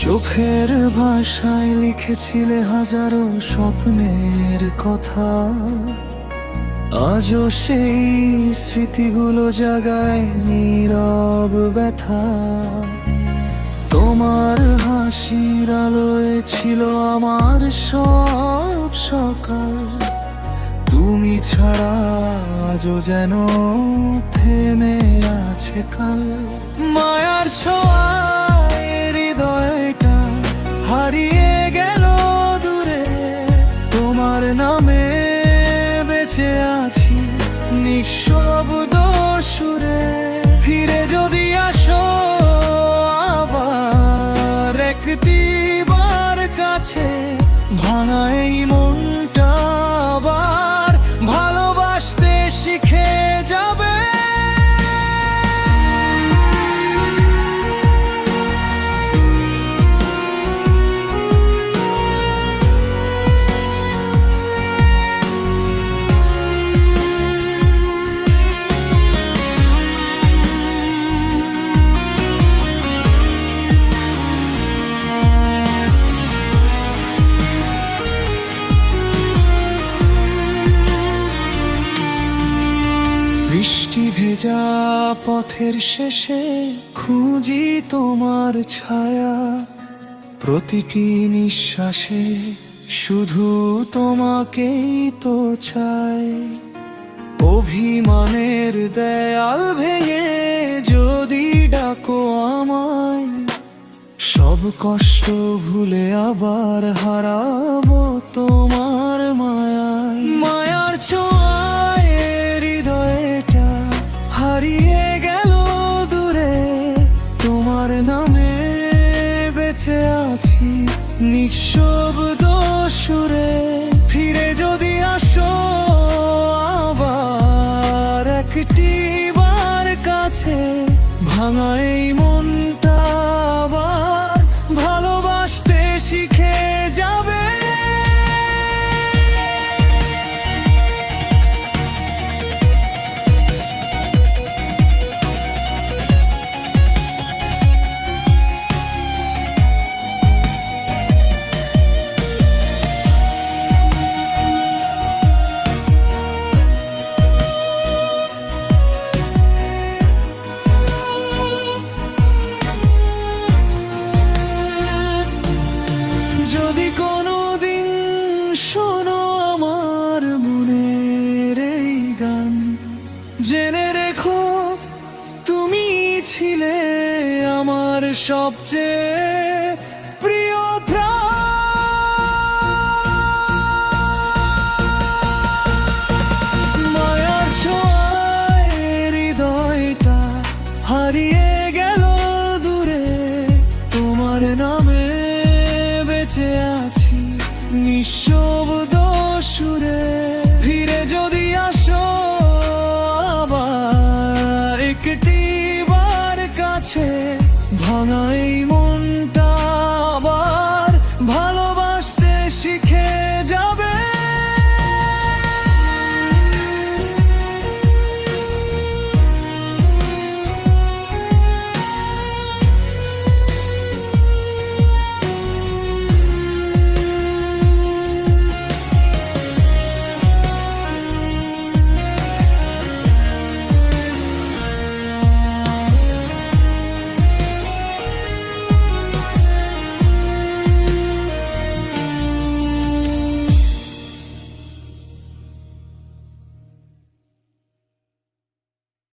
চোখের ভাষায় লিখেছিলে হাজারো স্বপ্নের কথা, আজও সেই স্মৃতিগুলো জাগায় নীরব ব্যথা। তোমার হাসির আলোয় ছিল আমার সব সকাল, তুমি ছাড়া আজও যেন থেমে আছে কাল। মায়ার ছোঁয়ায় হৃদয়টা হারিয়ে গেল দূরে, তোমার নামে বেঁচে আছি নিঃশব্দ সুরে। ফিরে যদি আসো আবার একটিবার কাছে, ভাঙা এই মনটা আবার ভালোবাসতে শিখে যাবে। বৃষ্টি ভেজা পথের শেষে খুঁজি তোমার ছায়া, প্রতিটি নিঃশ্বাসে শুধু তোমাকেই তো চাই। অভিমানের দেয়াল ভেঙে যদি ডাকো আমায়, সব কষ্ট ভুলে আবার হারাবো তোমার মায়ায়। মায়ার ছোঁয়ায় হৃদয়টা হারিয়ে গেল দূরে, তোমার নামে বেঁচে আছি নিঃশব্দ সুরে। ফিরে যদি আসো আবার একটিবার কাছে, ভাঙা এই মনটা আবার ভালোবাসতে শিখে যাবে। যদি কোনোদিন শোনো আমার মনের এই গান, জেনে রেখো তুমি ছিলে আমার সবচেয়ে প্রিয় প্রাণ। মায়ার ছোঁয়ায় হৃদয়টা হারিয়ে গেল দূরে, তোমার নামে বেঁচে আছি নিঃশব্দ সুরে। ফিরে যদি